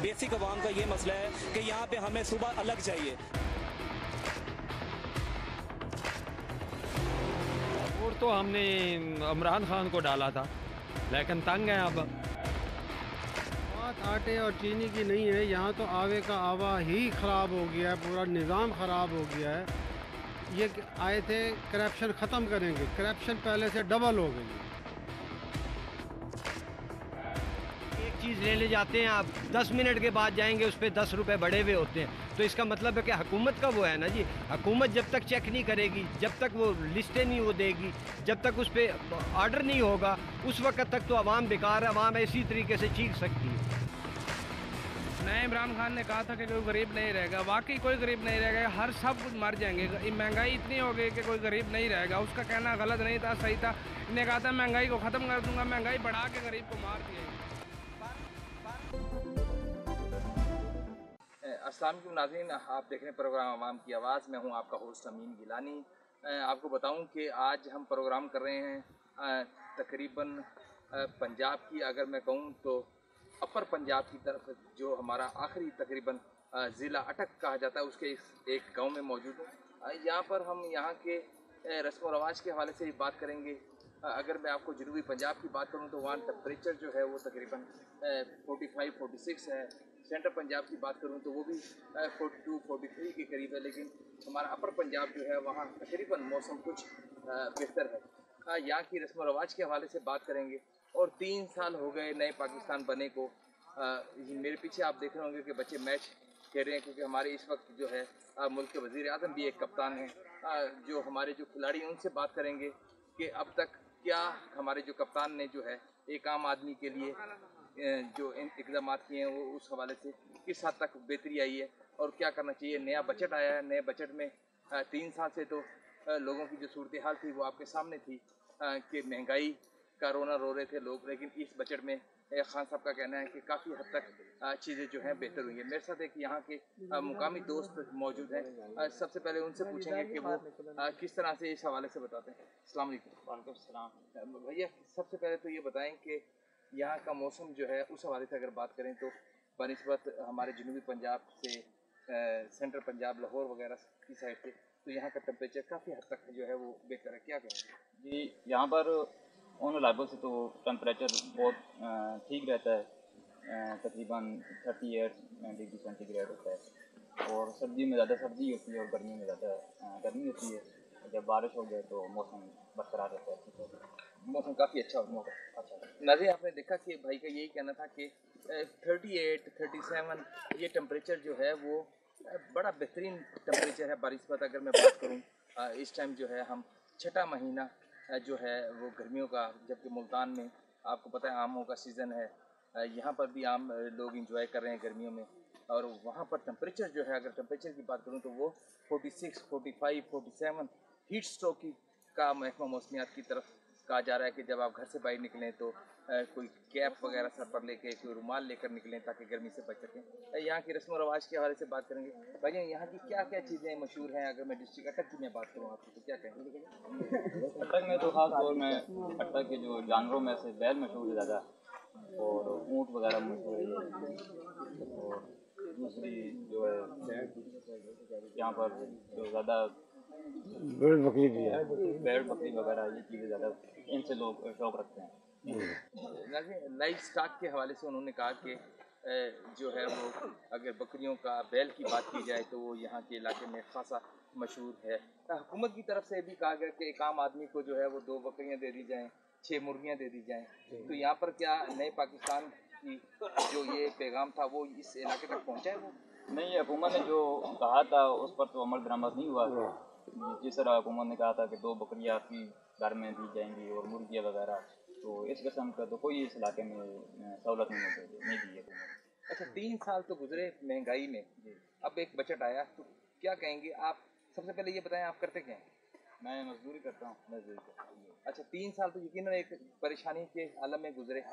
Basic अवाम का ये मसला है कि यहाँ पे हमें सुबह अलग चाहिए। और तो हमने इमरान खान को डाला था, लेकिन तंग है अब। बात आटे और चीनी की नहीं है, यहाँ तो आवे का आवा ही ख़राब हो गया है, पूरा निज़ाम ख़राब हो गया है। ये आए थे करप्शन ख़त्म करेंगे, करप्शन पहले से डबल हो गई है। एक चीज़ लेने जाते हैं आप, 10 मिनट के बाद जाएंगे, उस पर 10 रुपये बढ़े हुए होते हैं। तो इसका मतलब है कि हुकूमत का वो है ना जी, हुकूमत जब तक चेक नहीं करेगी, जब तक वो लिस्टें नहीं वो देगी, जब तक उस पर ऑर्डर नहीं होगा, उस वक्त तक तो आवाम बेकार है, आवाम इसी तरीके से चीख सकती है। नए इमरान खान ने कहा था कि कोई गरीब नहीं रहेगा, वाकई कोई गरीब नहीं रहेगा, हर सब कुछ मर जाएंगे। महंगाई इतनी हो गई कि कोई गरीब नहीं रहेगा। उसका कहना गलत नहीं था, सही था। इन्हें कहा था महंगाई को ख़त्म कर दूंगा, महंगाई बढ़ा के गरीब को मार दिया। अस्सलाम वालेकुम नाज़रीन, आप देख रहे हैं प्रोग्राम आवाम की आवाज़। मैं हूं आपका होस्ट अमीन गिलानी। आपको बताऊं कि आज हम प्रोग्राम कर रहे हैं तकरीबन पंजाब की, अगर मैं कहूं तो अपर पंजाब की तरफ, जो हमारा आखिरी तकरीबन ज़िला अटक कहा जाता है, उसके एक गांव में मौजूद हूँ। यहाँ पर हम यहाँ के रस्म व रवाज के हवाले से ही बात करेंगे। अगर मैं आपको जनूबी पंजाब की बात करूँ तो वहाँ टेम्परेचर जो है वो तकरीबन 45-46 है। सेंट्रल पंजाब की बात करूँ तो वो भी 42-43 के करीब है। लेकिन हमारा अपर पंजाब जो है वहाँ तकरीबन मौसम कुछ बेहतर है। यहाँ की रस्म व रवाज के हवाले से बात करेंगे। और 3 साल हो गए नए पाकिस्तान बने को। मेरे पीछे आप देख रहे होंगे कि बच्चे मैच खेल रहे हैं, क्योंकि हमारे इस वक्त जो है मुल्क के वज़ीर आज़म भी एक कप्तान हैं। जो हमारे जो खिलाड़ी हैं उनसे बात करेंगे कि अब तक क्या हमारे जो कप्तान ने जो है एक आम आदमी के लिए जो इक़दाम किए हैं वो उस हवाले से किस हद तक बेहतरी आई है और क्या करना चाहिए। नया बजट आया है, नए बजट में 3 साल से तो लोगों की जो सूरत हाल थी वो आपके सामने थी कि महंगाई का रोना रो रहे थे लोग। लेकिन इस बजट में खान साहब का कहना है कि काफ़ी हद तक चीज़ें जो हैं बेहतर हुई है। मेरे साथ एक यहाँ के मुकामी दोस्त मौजूद हैं। सबसे पहले उनसे पूछेंगे कि वो किस तरह से इस हवाले से बताते हैं। अस्सलाम वालेकुम। वालेकुम सलाम। भैया, सबसे पहले तो ये बताएं कि यहाँ का मौसम जो है उस हवाले से अगर बात करें तो बनिस्बत हमारे जनूबी पंजाब से सेंट्रल पंजाब लाहौर वगैरह की साइड से, तो यहाँ का टेम्परेचर काफ़ी हद तक जो है वो बेहतर है, क्या कहेंगे? जी, यहाँ पर ऑन अराइवल से तो टेम्परेचर बहुत ठीक रहता है, तकरीबन 38 डिग्री सेंटीग्रेड होता है। और सर्दी में ज़्यादा सर्दी होती है और गर्मी में ज़्यादा गर्मी होती है। जब बारिश हो जाए तो मौसम बरकरार रहता है, मौसम काफ़ी अच्छा होता है। अच्छा नाज़रीन, आपने देखा कि भाई का यही कहना था कि 38-37 ये टेम्परेचर जो है वो बड़ा बेहतरीन टेम्परेचर है। बनिस्बत अगर मैं बात करूँ इस टाइम जो है हम 6ठा महीना जो है वो गर्मियों का, जबकि मुल्तान में आपको पता है आमों का सीज़न है। यहाँ पर भी आम लोग इंजॉय कर रहे हैं गर्मियों में। और वहाँ पर टेम्परेचर जो है, अगर टेम्परेचर की बात करूँ तो वो 46, 45, 47 हीट स्ट्रोक का महकमा मौसमियात की तरफ कहा जा रहा है कि जब आप घर से बाहर निकलें तो कोई कैप वगैरह सर पर लेके, कोई रुमाल लेकर निकलें ताकि गर्मी से बच सकें। यहाँ की रस्म व रवाज के हवाले से बात करेंगे। भाई, यहाँ की क्या क्या चीज़ें मशहूर हैं? अगर मैं डिस्ट्रिक्ट अटक की मैं बात करूँ आपको तो क्या कहेंगे? अटक में तो खास तौर में अटक के जो जानवरों में से बैल मशहूर है ज़्यादा, और ऊँट वगैरह मशहूर है। और दूसरी जो है यहाँ पर जो ज़्यादा भेड़ बकरी भी है, भेड़ बकरी वगैरह ये चीज़ें ज़्यादा, इनसे लोग शौक रखते हैं। लाइफ स्टॉक के हवाले से उन्होंने कहा कि जो है वो अगर बकरियों का बैल की बात की जाए तो वो यहाँ के इलाके में खासा मशहूर है। हुकूमत की तरफ से भी कहा गया कि एक आम आदमी को जो है वो 2 बकरियाँ दे दी जाएँ, 6 मुर्गियाँ दे दी जाएँ। तो यहाँ पर क्या नए पाकिस्तान की जो ये पैगाम था वो इस इलाके तक पहुँचा है? वो नहीं, हुकूमत ने जो कहा था उस पर तो अमल दरामद नहीं हुआ। जिस तरह हुकूमत ने कहा था कि 2 बकरियाँ आपकी घर में दी जाएंगी और मुर्गियाँ वगैरह, तो इस किस्म का तो कोई इस इलाके में सहूलत नहीं दी है। अच्छा, 3 साल तो गुजरे महंगाई में, अब एक बजट आया, तो क्या कहेंगे आप? सबसे पहले ये बताएं, आप करते क्या हैं? मैं मजदूरी करता हूँ। अच्छा, 3 साल तो यकीनन एक परेशानी के आलम में गुजरे।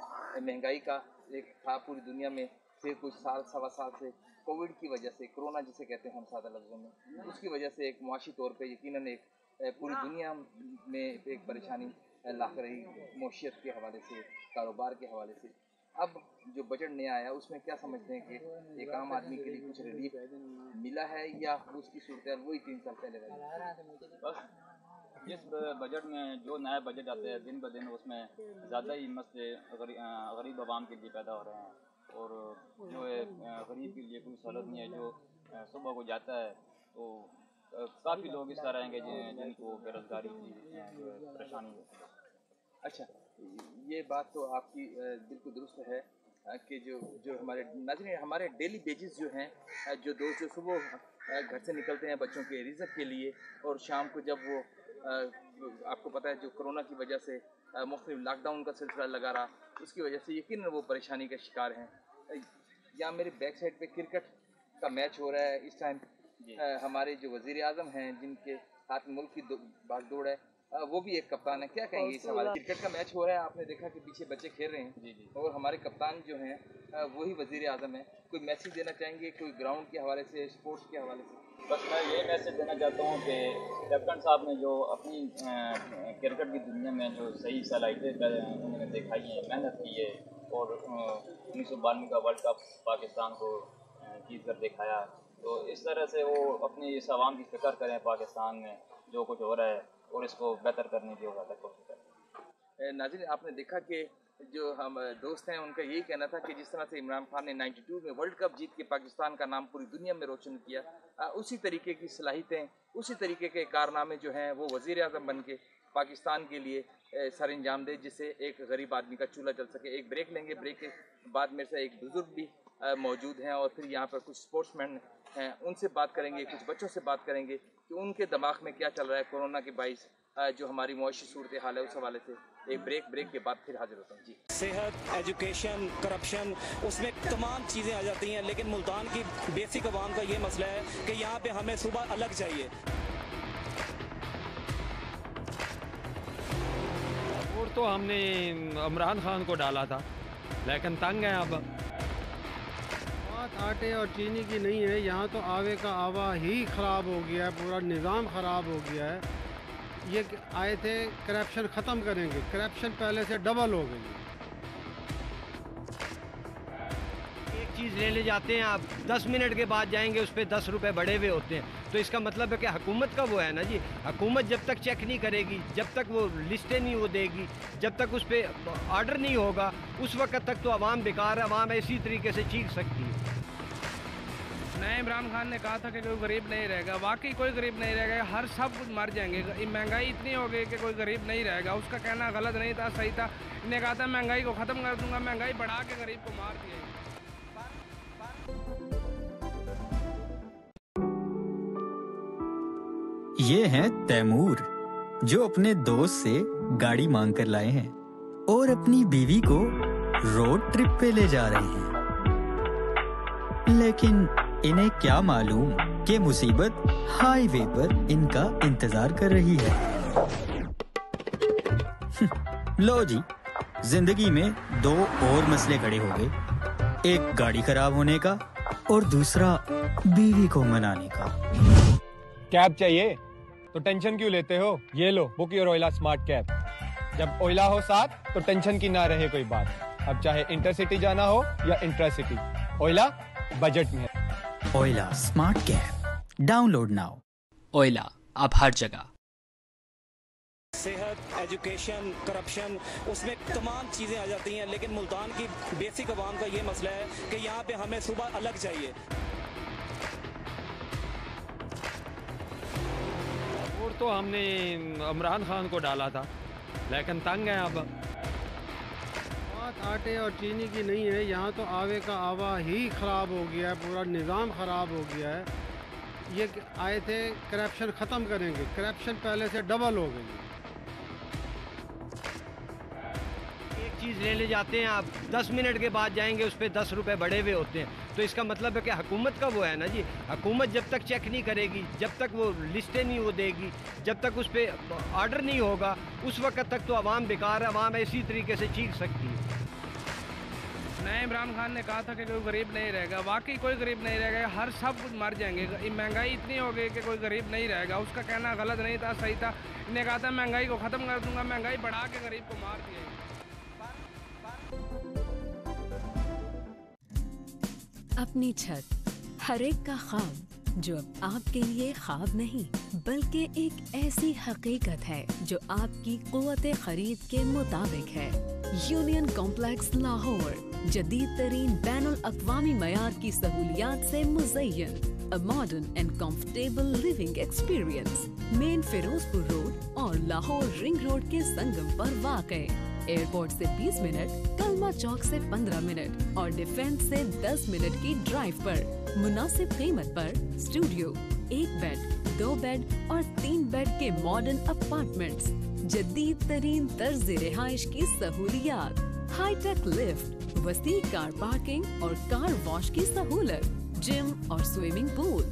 महंगाई का एक था पूरी दुनिया में, फिर कुछ साल सवा साल से कोविड की वजह से, कोरोना जिसे कहते हैं हम सादा लफ्ज़ों में, उसकी वजह से एक मुआशी तौर पे यकीनन एक पूरी दुनिया में एक परेशानी लाक रही, मौशियत के हवाले से, कारोबार के हवाले से। अब जो बजट नया आया उसमें क्या समझते हैं कि एक आम आदमी के लिए कुछ रिलीफ मिला है या उसकी सूरत वही 3 साल पहले वाली? बस जिस बजट में जो नया बजट आता है दिन ब दिन उसमें ज़्यादा ही मसले गरीब आवाम के लिए पैदा हो रहे हैं और जो है गरीब के लिए कोई सहूलत नहीं है। जो सुबह को जाता है तो काफ़ी लोग इस तरह रहेंगे जिनको बेरोजगारी की जो है परेशानी है। अच्छा, ये बात तो आपकी बिल्कुल दुरुस्त है कि जो हमारे नाज़रीन हमारे डेली बेसिस जो हैं जो दोस्त जो सुबह घर से निकलते हैं बच्चों के रिज़्क़ के लिए और शाम को जब वो आपको पता है जो कोरोना की वजह से मुख्तलिफ लॉकडाउन का सिलसिला लगा रहा उसकी वजह से यकीनन वो परेशानी का शिकार हैं। यहाँ मेरे बैक साइड पे क्रिकेट का मैच हो रहा है इस टाइम। हमारे जो वज़ीर आज़म हैं जिनके हाथ में मुल्क की भागदौड़ है वो भी एक कप्तान है, क्या कहेंगे इस हवाले? क्रिकेट का मैच हो रहा है, आपने देखा कि पीछे बच्चे खेल रहे हैं जी और हमारे कप्तान जो हैं वही वज़ीर आज़म है। कोई मैसेज देना चाहेंगे कोई ग्राउंड के हवाले से, स्पोर्ट्स के हवाले से? बस मैं ये मैसेज देना चाहता हूँ कि कैप्टन साहब ने जो अपनी क्रिकेट की दुनिया में जो सही सलाहियतें उन्होंने दिखाई है, मेहनत की है और 1992 का वर्ल्ड कप पाकिस्तान को जीत कर दिखाया, तो इस तरह से वो अपनी इस आवाम की फिक्र करें पाकिस्तान में जो कुछ हो रहा है और इसको बेहतर करने की ज़्यादा कोशिश करें। नाज़रीन आपने देखा कि जो हम दोस्त हैं उनका यही कहना था कि जिस तरह से इमरान खान ने 92 में वर्ल्ड कप जीत के पाकिस्तान का नाम पूरी दुनिया में रोशन किया, उसी तरीके की सलाहियतें, उसी तरीके के कारनामे जो हैं वो वज़ीर आज़म बन के पाकिस्तान के लिए सर अंजाम दे जिससे एक गरीब आदमी का चूल्हा जल सके। एक ब्रेक लेंगे, ब्रेक के बाद मेरे से एक बुज़ुर्ग भी मौजूद हैं और फिर यहाँ पर कुछ स्पोर्ट्समैन हैं, उनसे बात करेंगे, कुछ बच्चों से बात करेंगे कि उनके दिमाग में क्या चल रहा है कोरोना के बाइस जो हमारी मुआशी सूरत हाल है उस हवाले से। एक ब्रेक के बाद फिर हाजिर होता हूँ जी। सेहत, एजुकेशन, करप्शन, उसमें तमाम चीज़ें आ जाती हैं, लेकिन मुल्तान की बेसिक आवाम का ये मसला है कि यहाँ पे हमें सुबह अलग चाहिए। और तो हमने इमरान खान को डाला था लेकिन तंग है। अब बात आटे और चीनी की नहीं है, यहाँ तो आवे का आवा ही ख़राब हो गया है, पूरा निज़ाम ख़राब हो गया है। ये आए थे करप्शन ख़त्म करेंगे, करप्शन पहले से डबल हो गई है। एक चीज़ लेने जाते हैं आप 10 मिनट के बाद जाएंगे उस पर 10 रुपये बढ़े हुए होते हैं, तो इसका मतलब है कि हुकूमत का वो है ना जी। हुकूमत जब तक चेक नहीं करेगी, जब तक वो लिस्टें नहीं वो देगी, जब तक उस पर ऑर्डर नहीं होगा, उस वक्त तक तो आवाम बेकार है, आवाम इसी तरीके से चीख सकती है। नए इमरान खान ने कहा था कि कोई गरीब नहीं रहेगा, वाकई कोई गरीब नहीं रहेगा, हर सब कुछ मर जाएंगे। महंगाई इतनी हो गई कि कोई गरीब नहीं रहेगा। उसका कहना गलत नहीं था, सही था। इन्हें कहा था महंगाई को ख़त्म कर दूंगा, महंगाई बढ़ा के गरीब को मार दिया। ये हैं तैमूर जो अपने दोस्त से गाड़ी मांग कर लाए हैं और अपनी बीवी को रोड ट्रिप पे ले जा रहे हैं, लेकिन इन्हें क्या मालूम कि मुसीबत हाईवे पर इनका इंतजार कर रही है। लो जी, जिंदगी में 2 और मसले खड़े हो गए, एक गाड़ी खराब होने का और दूसरा बीवी को मनाने का। कैब चाहिए तो टेंशन क्यों लेते हो? ये लो, बुक योर ओइला स्मार्ट कैब। जब ओइला हो साथ तो टेंशन की ना रहे कोई बात। अब चाहे इंटरसिटी जाना हो या इंट्रासिटी, ओइला बजट में है। ओइला स्मार्ट कैब, डाउनलोड नाउ। ओइला, अब हर जगह। सेहत, एजुकेशन, करप्शन, उसमें तमाम चीज़ें आ जाती हैं, लेकिन मुल्तान की बेसिक आवाम का ये मसला है कि यहाँ पे हमें सुबह अलग चाहिए। और तो हमने इमरान खान को डाला था लेकिन तंग है। अब बात आटे और चीनी की नहीं है, यहाँ तो आवे का आवा ही ख़राब हो गया है, पूरा निज़ाम ख़राब हो गया है। ये आए थे करप्शन ख़त्म करेंगे, करप्शन पहले से डबल हो गई है। एक चीज़ लेने जाते हैं आप 10 मिनट के बाद जाएंगे उस पर 10 रुपये बढ़े हुए होते हैं, तो इसका मतलब है कि हुकूमत का वो है ना जी। हुकूमत जब तक चेक नहीं करेगी, जब तक वो लिस्टें नहीं वो देगी, जब तक उस पर ऑर्डर नहीं होगा, उस वक्त तक तो आवाम बेकार है, आवाम इसी तरीके से चीख सकती है। नए इमरान खान ने कहा था कि कोई गरीब नहीं रहेगा, वाकई कोई गरीब नहीं रहेगा, हर सब कुछ मर जाएंगे। महंगाई इतनी हो गई कि कोई गरीब नहीं रहेगा। उसका कहना गलत नहीं था, सही था। इन्हें कहा था महंगाई को ख़त्म कर दूंगा, महंगाई बढ़ा के गरीब को मार दिया। अपनी छत, हर एक का ख्वाब जो अब आपके लिए ख्वाब नहीं बल्कि एक ऐसी हकीकत है जो आपकी क़ुव्वत खरीद के मुताबिक है। यूनियन कॉम्प्लेक्स लाहौर जदीद तरीन बैनुल अक़वामी मयार की सहूलियात से मुज़य्यन, a modern and comfortable living experience, main Firozpur road और लाहौर रिंग रोड के संगम पर वाक़े। एयरपोर्ट से 20 मिनट, कलमा चौक से 15 मिनट और डिफेंस से 10 मिनट की ड्राइव पर मुनासिब कीमत पर स्टूडियो, 1 बेड, 2 बेड और 3 बेड के मॉडर्न अपार्टमेंट्स, जदीद तरीन तर्ज रिहाइश की सहूलियात, हाईटेक लिफ्ट, वसी कार पार्किंग और कार वॉश की सहूलत, जिम और स्विमिंग पूल।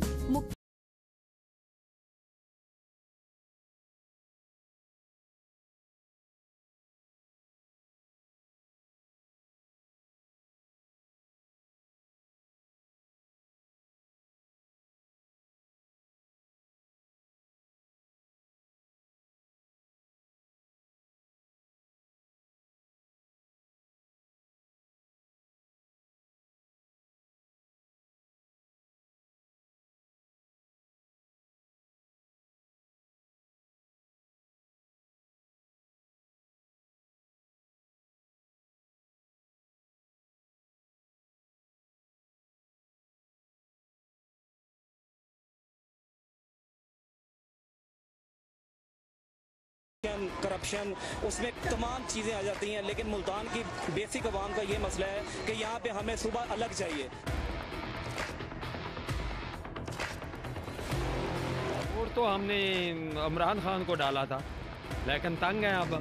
करप्शन, उसमें तमाम चीज़ें आ जाती हैं, लेकिन मुल्तान की बेसिक अवाम का ये मसला है कि यहाँ पे हमें सुबह अलग चाहिए। और तो हमने इमरान खान को डाला था, लेकिन तंग है अब।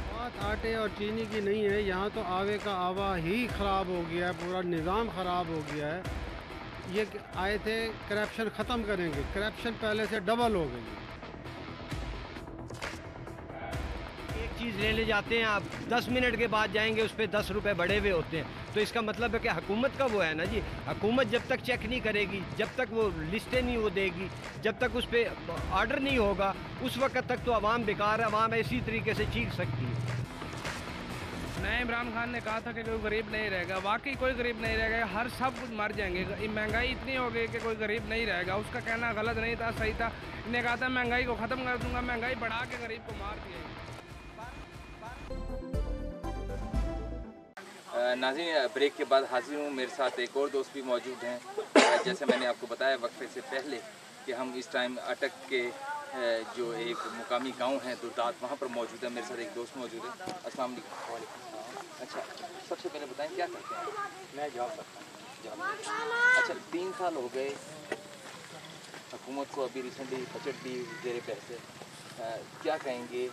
बात आटे और चीनी की नहीं है, यहाँ तो आवे का आवा ही ख़राब हो गया है, पूरा निज़ाम ख़राब हो गया है। ये आए थे करप्शन ख़त्म करेंगे, करप्शन पहले से डबल हो गई है। चीज़ लेने जाते हैं आप, 10 मिनट के बाद जाएंगे, उस पर 10 रुपये बढ़े हुए होते हैं। तो इसका मतलब है कि हुकूमत का वो है ना जी, हुकूमत जब तक चेक नहीं करेगी, जब तक वो लिस्टें नहीं वो देगी, जब तक उस पर ऑर्डर नहीं होगा, उस वक्त तक तो आवाम बेकार है, आवाम इसी तरीके से चीख सकती है। नए इमरान खान ने कहा था कि कोई गरीब नहीं रहेगा, वाकई कोई गरीब नहीं रहेगा, हर सब कुछ मर जाएंगे। महंगाई इतनी हो गई कि कोई गरीब नहीं रहेगा। उसका कहना गलत नहीं था, सही था। इन्हें कहा था महंगाई को ख़त्म कर दूंगा, महंगाई बढ़ा के गरीब को मार दिया। नाज़रीन, ब्रेक के बाद हाजिर हूँ, मेरे साथ एक और दोस्त भी मौजूद हैं। जैसे मैंने आपको बताया वक्फे से पहले कि हम इस टाइम अटक के जो एक मुकामी गांव है दुर्दात, वहाँ पर मौजूद है। मेरे साथ एक दोस्त मौजूद है। अस्सलाम वालेकुम। अच्छा, सबसे पहले बताएं क्या करते हैं? मैं जॉब करता हूँ। अच्छा, 3 साल हो गए हुकूमत को, अभी रिसेंटली बजट दी ज़ेरे पैसे, क्या कहेंगे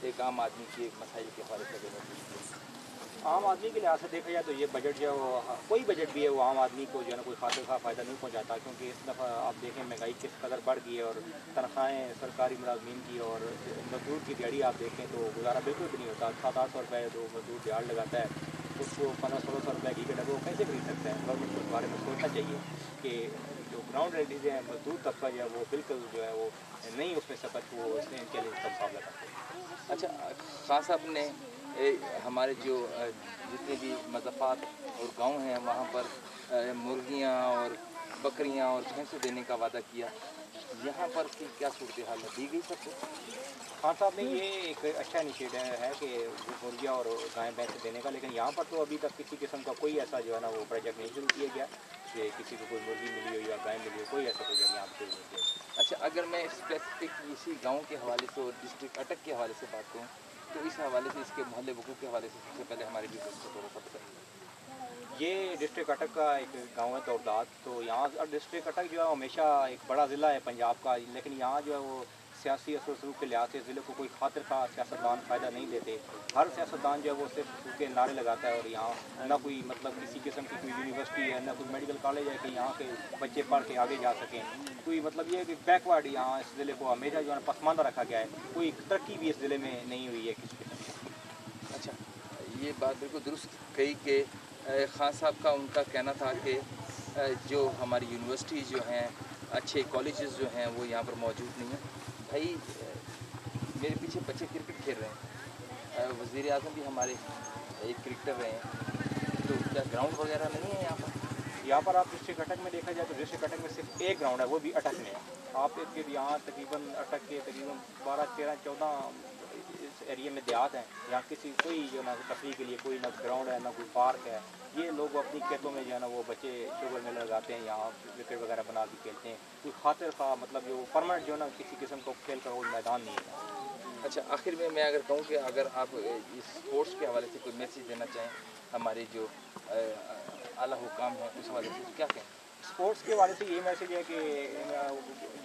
एक आम आदमी के मसाइल के हवाले से? आम आदमी के लिहाज से देखा जाए तो ये बजट जो है, कोई बजट भी है, वो आम आदमी को जो है ना कोई खातिर खा फ़ायदा नहीं पहुंचाता, क्योंकि इस दफ़ा आप देखें महंगाई किस कदर बढ़ गई है और तनख्वाहें सरकारी मुलाजमीन की और मजदूर की दिहाड़ी आप देखें तो गुजारा बिल्कुल भी नहीं होता। 700-800 रुपये जो मजदूर दिहाड़ लगाता है उसको 1500-1600 रुपये घी का डब्बा वो कैसे खरीद सकते हैं? गवर्नमेंट को इस बारे में सोचना चाहिए कि जो ग्राउंड रियलिटीज़ है, मजदूर तबका जो है वो बिल्कुल जो है वो नहीं उसमें सकत, वो इसमें इनके लिए सब साफ लगाते। अच्छा, खान साहब ने हमारे जो जितने भी मज़ाफ़ात और गांव हैं वहाँ पर मुर्गियाँ और बकरियाँ और भैंसें देने का वादा किया, यहाँ पर की क्या सूरत हाल है? दी गई सबको? खान साहब ने ये एक अच्छा इनिशिएटिव है कि मुर्गियाँ और गाय भैंसें देने का, लेकिन यहाँ पर तो अभी तक किसी किस्म का कोई ऐसा जो है ना वो प्रोजेक्ट नहीं शुरू किया गया कि किसी को कोई मुर्गी मिली हो या गाय मिली हो, कोई ऐसा प्रोजेक्ट यहाँ पर शुरू नहीं किया। अच्छा, अगर मैं स्पेसिफिक इसी गाँव के हवाले से और डिस्ट्रिक्ट अटक के हवाले से बात करूँ तो इस हवाले से, इसके मोहल्ले वकूफ़ के हवाले से सबसे पहले हमारे भी दोस्तों को थोड़ा सा बताइए। ये डिस्ट्रिक्ट अटक का एक गांव है दौड़दात। तो यहाँ डिस्ट्रिक्ट अटक जो है हमेशा एक बड़ा ज़िला है पंजाब का, लेकिन यहाँ जो है वो सियासी असर सलूक के लिहाज से ज़िले को कोई खातिर का सियासतदान फ़ायदा नहीं देते। हर सियासतदान जो है वो सिर्फ उसके नारे लगाता है और यहाँ ना कोई मतलब किसी किस्म की कोई यूनिवर्सिटी है, ना कोई मेडिकल कॉलेज है कि यहाँ के बच्चे पढ़ के आगे जा सकें। कोई मतलब ये कि बैकवर्ड यहाँ इस ज़िले को हमेशा जो है पसमानदा रखा गया है, कोई तरक्की भी इस ज़िले में नहीं हुई है किसी किस्म। अच्छा, ये बात बिल्कुल दुरुस्त कही कि खान साहब का उनका कहना था कि जो हमारी यूनिवर्सिटी जो हैं, अच्छे कॉलेजेस जो हैं वो यहाँ पर मौजूद नहीं है। भाई मेरे पीछे बच्चे क्रिकेट खेल रहे हैं, वज़ीर आज़म भी हमारे एक क्रिकेटर रहे हैं, तो क्या ग्राउंड वगैरह नहीं है यहाँ पर? यहाँ पर आप डिस्ट्रिक्ट अटक में देखा जाए तो डिस्ट्रिक्ट अटक में सिर्फ एक ग्राउंड है, वो भी अटक में है। आप फिर यहाँ तकरीबन अटक के तकरीबन 12, 13, 14 इस एरिया में देहात हैं। यहाँ किसी कोई जो ना तफरीह के लिए कोई ना ग्राउंड है ना कोई पार्क है। ये लोग अपनी खेतों में जो है ना वो बच्चे शुगर में लगाते हैं, यहाँ विकेट वगैरह बना के खेलते हैं। कोई खातिर खा मतलब जो परमानेंट जो है ना किसी किस्म को खेल का वो मैदान नहीं है। अच्छा, आखिर में मैं अगर कहूँ कि अगर आप इस स्पोर्ट्स के हवाले से कोई मैसेज देना चाहें हमारे जो आला हुकाम है उस हवाले से क्या कहें? स्पोर्ट्स के वाले से ये मैसेज है कि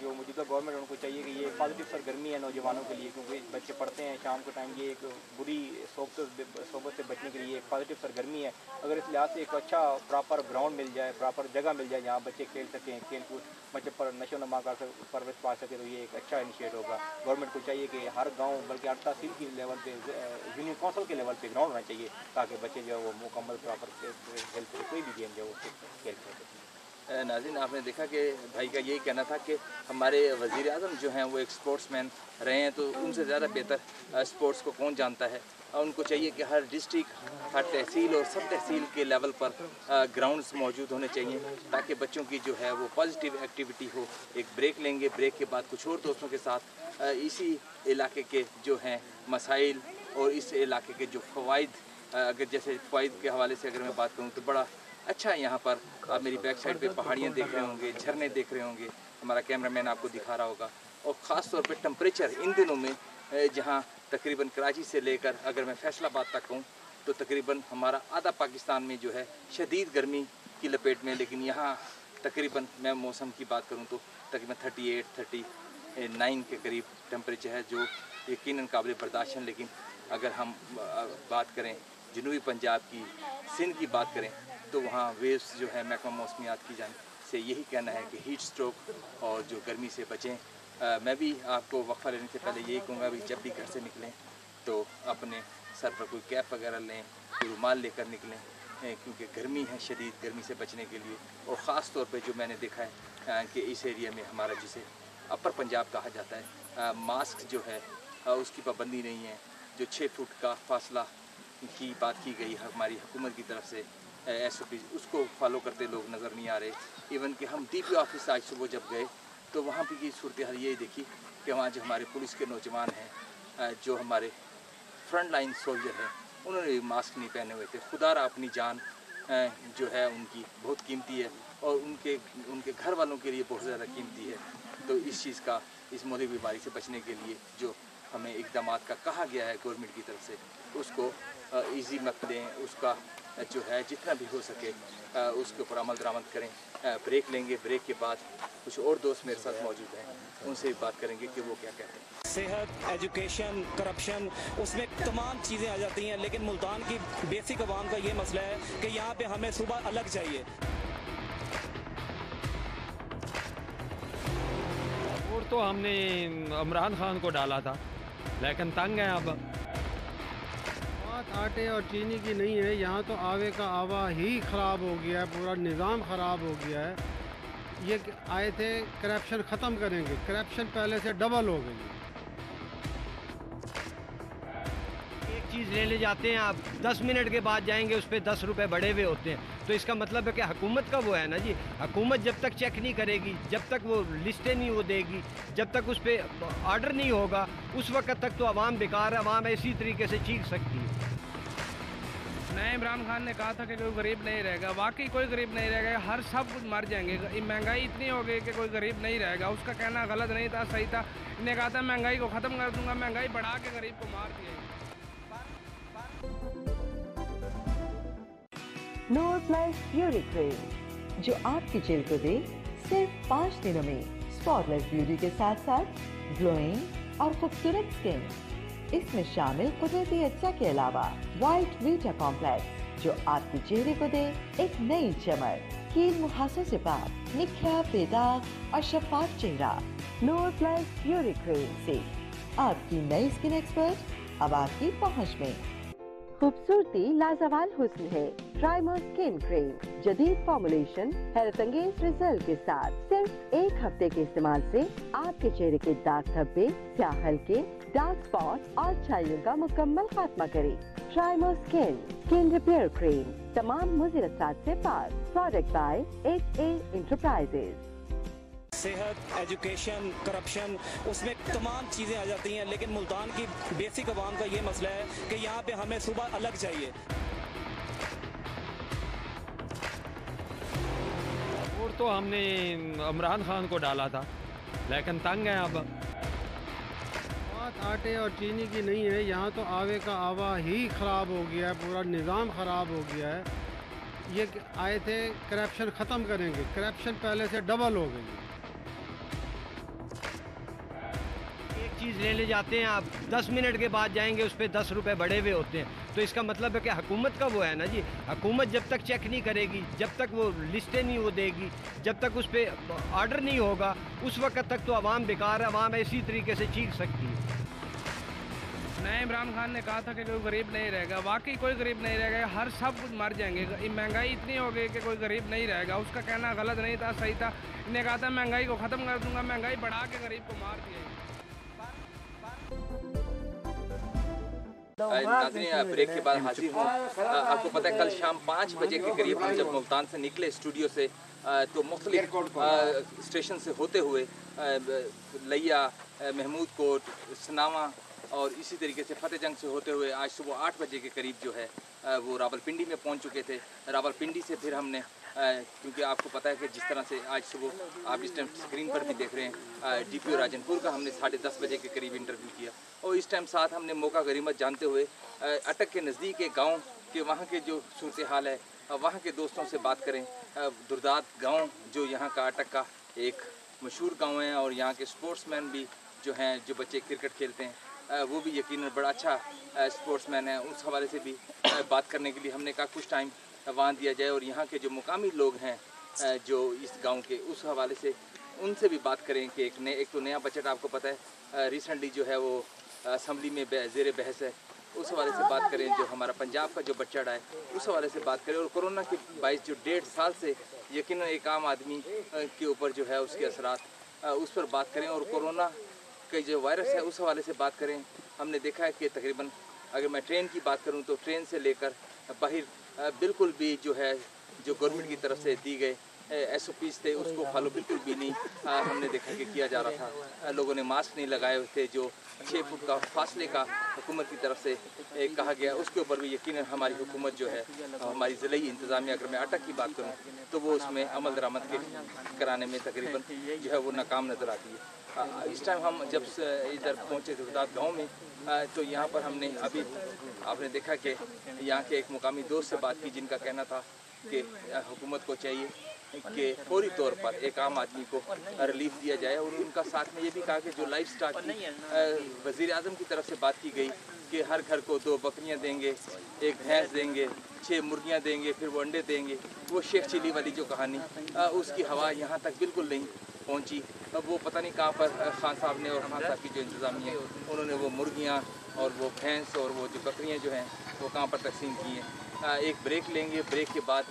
जो मौजूदा गवर्नमेंट उनको चाहिए कि ये पॉजिटिव सरगर्मी है नौजवानों के लिए, क्योंकि बच्चे पढ़ते हैं शाम के टाइम, ये एक बुरी सोबत से बचने के लिए एक पॉजिटिव सरगर्मी है। अगर इस लिहाज से एक अच्छा प्रॉपर ग्राउंड मिल जाए, प्रॉपर जगह मिल जाए जहाँ बच्चे खेल सकें, खेल कूद बच्चे पर नशो नमा का परवरिश पा सके, तो ये एक अच्छा इनिशिएट होगा। गवर्नमेंट को चाहिए कि हर गाँव बल्कि 8 तहसील की लेवल पे यूनियन काउंसिल के लेवल पे ग्राउंड होना चाहिए ताकि बच्चे जो है वो मुकम्मल प्रॉपर खेल सके, कोई भी गेम जो है वो खेल सके। नाज़रीन, आपने देखा कि भाई का यही कहना था कि हमारे वज़ीर आज़म जो हैं वो एक स्पोर्ट्समैन रहे हैं, तो उनसे ज़्यादा बेहतर स्पोर्ट्स को कौन जानता है। और उनको चाहिए कि हर डिस्ट्रिक्ट, हर तहसील और सब तहसील के लेवल पर ग्राउंड्स मौजूद होने चाहिए ताकि बच्चों की जो है वो पॉजिटिव एक्टिविटी हो। एक ब्रेक लेंगे, ब्रेक के बाद कुछ और दोस्तों के साथ इसी इलाके के जो हैं मसाइल और इस इलाके के जो फ़वाइद, अगर जैसे फ़वाइद के हवाले से अगर मैं बात करूँ तो बड़ा अच्छा है। यहाँ पर आप मेरी बैक साइड पे पहाड़ियाँ देख रहे होंगे, झरने देख रहे होंगे, हमारा कैमरामैन आपको दिखा रहा होगा। और ख़ास तौर पे टेम्परेचर इन दिनों में जहाँ तकरीबन कराची से लेकर अगर मैं फैसलाबाद तक कहूँ तो तकरीबन हमारा आधा पाकिस्तान में जो है शदीद गर्मी की लपेट में, लेकिन यहाँ तकरीबन मैं मौसम की बात करूँ तो तकरीबन 38, 39 के करीब टेम्परेचर है, जो यकीनन काबिल बर्दाश्त है। लेकिन अगर हम बात करें जनूबी पंजाब की, सिंध की बात करें तो वहाँ वेव्स जो है महकमा मौसमियात की जान से यही कहना है कि हीट स्ट्रोक और जो गर्मी से बचें। मैं भी आपको वक्फा लेने से पहले यही कहूँगा भी जब भी घर से निकलें तो अपने सर पर कोई कैप वगैरह लें, कोई रुमाल लेकर निकलें, क्योंकि गर्मी है शदीद। गर्मी से बचने के लिए और ख़ास तौर पे जो मैंने देखा है कि इस एरिया में हमारा जिसे अपर पंजाब कहा जाता है, मास्क जो है उसकी पाबंदी नहीं है। जो 6 फुट का फासला की बात की गई हमारी हुकूमत की तरफ से SOP, उसको फॉलो करते लोग नज़र नहीं आ रहे। इवन कि हम DP ऑफिस आज सुबह जब गए तो वहाँ भी की सूरत हाल यही देखी कि वहाँ जो हमारे पुलिस के नौजवान हैं, जो हमारे फ्रंट लाइन सोल्जर हैं, उन्होंने भी मास्क नहीं पहने हुए थे। खुदारा अपनी जान जो है उनकी बहुत कीमती है और उनके घर वालों के लिए बहुत ज़्यादा कीमती है। तो इस चीज़ का, इस मौलिक बीमारी से बचने के लिए जो हमें इक़दाम का कहा गया है गवर्नमेंट की तरफ से, उसको ईजी मत दें, उसका जो है जितना भी हो सके उसके ऊपर अमल दरामद करें। ब्रेक लेंगे, ब्रेक के बाद कुछ और दोस्त मेरे साथ मौजूद हैं, उनसे भी बात करेंगे कि वो क्या कहते हैं। सेहत, एजुकेशन, करप्शन, उसमें तमाम चीज़ें आ जाती हैं, लेकिन मुल्तान की बेसिक आवाम का ये मसला है कि यहाँ पे हमें सुबह अलग चाहिए। और तो हमने इमरान खान को डाला था, लेकिन तंग है अब। बात आटे और चीनी की नहीं है, यहाँ तो आवे का आवा ही ख़राब हो गया है, पूरा निज़ाम ख़राब हो गया है। ये आए थे करप्शन ख़त्म करेंगे, करप्शन पहले से डबल हो गई है। एक चीज़ लेने जाते हैं आप, 10 मिनट के बाद जाएंगे उस पर 10 रुपये बढ़े हुए होते हैं। तो इसका मतलब है कि हुकूमत का वो है ना जी, हुकूमत जब तक चेक नहीं करेगी, जब तक वो लिस्टें नहीं वो देगी, जब तक उस पर ऑर्डर नहीं होगा, उस वक्त तक तो आवाम बेकार है, आवाम इसी तरीके से चीख सकती है। नए इमरान खान ने कहा था कि कोई गरीब नहीं रहेगा, वाकई कोई गरीब नहीं रहेगा, हर सब कुछ मर जाएंगे। महंगाई इतनी हो गई कि कोई गरीब नहीं रहेगा। उसका कहना गलत नहीं था, सही था। इन्हें कहा था महंगाई को ख़त्म कर दूंगा, महंगाई बढ़ा के गरीब को मार दिया। नोर प्लस ब्यूटी क्रीम जो आपकी जेल को दे सिर्फ 5 दिनों में स्पॉटलेस ब्यूटी के साथ साथ ग्लोइंग और खूबसूरत स्किन। इसमें शामिल कुदरती अज्जा के अलावा वाइट वीटा कॉम्प्लेक्स जो आपके चेहरे को दे एक नई चमक। कील मुहासों से पाक, निखरा, बेदाग और शफाफ चेहरा। नोर प्लस ब्यूटी क्रीम से आपकी नई स्किन एक्सपर्ट अब आपकी पहुंच में। खूबसूरती लाजवाल हुस्न है। ट्राइमर स्किन क्रीम जदीद फॉर्मुलेशन, हैरत अंगेज रिजल्ट के साथ सिर्फ 1 हफ्ते के इस्तेमाल से आपके चेहरे के दाग धब्बे, स्याह हल्के, डार्क स्पॉट और छाइयों का मुकम्मल खात्मा करे। ट्राइमो स्किन रिपेयर क्रीम, तमाम मुज़िर असरात से पार। Product by HA enterprises. सेहत, एजुकेशन, करप्शन, उसमें तमाम चीज़ें आ जाती हैं, लेकिन मुल्तान की बेसिक आवाम का ये मसला है कि यहाँ पे हमें सुबह अलग चाहिए। और तो हमने इमरान खान को डाला था, लेकिन तंग है अब। बात आटे और चीनी की नहीं है, यहाँ तो आवे का आवा ही ख़राब हो गया है, पूरा निज़ाम ख़राब हो गया है। ये आए थे करप्शन ख़त्म करेंगे, करप्शन पहले से डबल हो गई है। एक चीज़ लेने जाते हैं आप, 10 मिनट के बाद जाएंगे, उस पर 10 रुपये बढ़े हुए होते हैं। तो इसका मतलब है कि हुकूमत का वो है ना जी, हुकूमत जब तक चेक नहीं करेगी, जब तक वो लिस्टें नहीं वो देगी, जब तक उस पर ऑर्डर नहीं होगा, उस वक्त तक तो आवाम बेकार है, आवाम इसी तरीके से चीख सकती है। नए इमरान खान ने कहा था कि कोई गरीब नहीं रहेगा, वाकई कोई गरीब नहीं रहेगा, हर सब कुछ मर जाएंगे। महंगाई इतनी हो गई कि कोई गरीब नहीं रहेगा। उसका कहना गलत नहीं था, सही था। इन्हें कहा था महंगाई को ख़त्म कर दूंगा, महंगाई बढ़ा के गरीब को मार दिया। नाज़रीन, ब्रेक के बाद हाजिर हूँ। आपको पता है कल शाम 5 बजे के करीब हम जब मुल्तान से निकले स्टूडियो से, तो मुख्तलिफ स्टेशन से होते हुए लिया, महमूद कोट, सनावा और इसी तरीके से फतेह जंग से होते हुए आज सुबह 8 बजे के करीब जो है वो रावलपिंडी में पहुंच चुके थे। रावलपिंडी से फिर हमने, क्योंकि आपको पता है कि जिस तरह से आज सुबह आप इस टाइम स्क्रीन पर भी देख रहे हैं, DPO राजनपुर का हमने 10:30 बजे के करीब इंटरव्यू किया। और इस टाइम साथ हमने मौका गनीमत जानते हुए अटक के नज़दीक एक गाँव के वहाँ के जो सूरत हाल है, वहाँ के दोस्तों से बात करें। दुर्दात गाँव जो यहाँ का अटक का एक मशहूर गाँव है, और यहाँ के स्पोर्ट्समैन भी जो हैं, जो बच्चे क्रिकेट खेलते हैं, वो भी यकीनन बड़ा अच्छा स्पोर्ट्समैन है। उस हवाले से भी बात करने के लिए हमने कहा कुछ टाइम वहाँ दिया जाए, और यहाँ के जो मुकामी लोग हैं जो इस गांव के, उस हवाले से उनसे भी बात करें कि एक तो नया बजट आपको पता है रिसेंटली जो है वो असम्बली में ज़ेर बहस है, उस हवाले से बात करें। जो हमारा पंजाब का जो बजट है उस हवाले से बात करें, और कोरोना के 1.5 साल से यकीनन एक आम आदमी के ऊपर जो है उसके असरात, उस पर बात करें। और कोरोना का जो वायरस है उस हवाले से बात करें। हमने देखा है कि तकरीबन अगर मैं ट्रेन की बात करूं तो ट्रेन से लेकर बाहर बिल्कुल भी जो है जो गवर्नमेंट की तरफ से दी गए SOPs थे उसको फॉलो बिल्कुल भी नहीं हमने देखा कि किया जा रहा था। लोगों ने मास्क नहीं लगाए हुए थे, जो 6 फुट का फासले का हुकूमत की तरफ से कहा गया, उसके ऊपर भी यकीनन हमारी हुकूमत जो है, हमारी ज़िले इंतज़ामिया, अगर मैं अटक की बात करूँ तो वो उसमें अमल दरामद कराने में तकरीबन जो है वो नाकाम नज़र आती है। इस टाइम हम जब इधर पहुँचे दुर्दात गाँव में, तो यहाँ पर हमने अभी आपने देखा कि यहाँ के एक मुकामी दोस्त से बात की, जिनका कहना था कि हुकूमत को चाहिए कि फौरी तौर पर एक आम आदमी को रिलीफ दिया जाए। और उनका साथ में ये भी कहा कि जो लाइफ स्टॉक की वज़ीर आज़म की तरफ से बात की गई कि हर घर को 2 बकरियां देंगे, 1 भैंस देंगे, 6 मुर्गियां देंगे, फिर वो अंडे देंगे, वो शेख चिली वाली जो कहानी, उसकी हवा यहाँ तक बिल्कुल नहीं पहुँची। अब वो पता नहीं कहाँ पर खान साहब ने और खान साहब की जो इंतज़ामिया है उन्होंने वो मुर्गियाँ और वो भैंस और वो जो बकरियाँ जो हैं वो कहाँ पर तकसीम की हैं। एक ब्रेक लेंगे, ब्रेक के बाद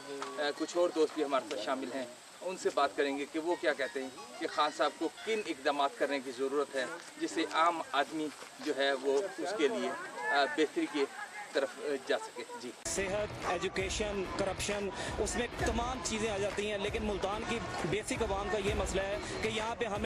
कुछ और दोस्त भी हमारे साथ शामिल हैं, उनसे बात करेंगे कि वो क्या कहते हैं कि खान साहब को किन इक़दाम करने की ज़रूरत है जिससे आम आदमी जो है वो उसके लिए बेहतरी की तरफ जा सके। जी, सेहत, एजुकेशन, करप्शन, उसमें तमाम चीज़ें आ जाती हैं, लेकिन मुल्तान की बेसिक आवाम का ये मसला है कि यहाँ पे हमें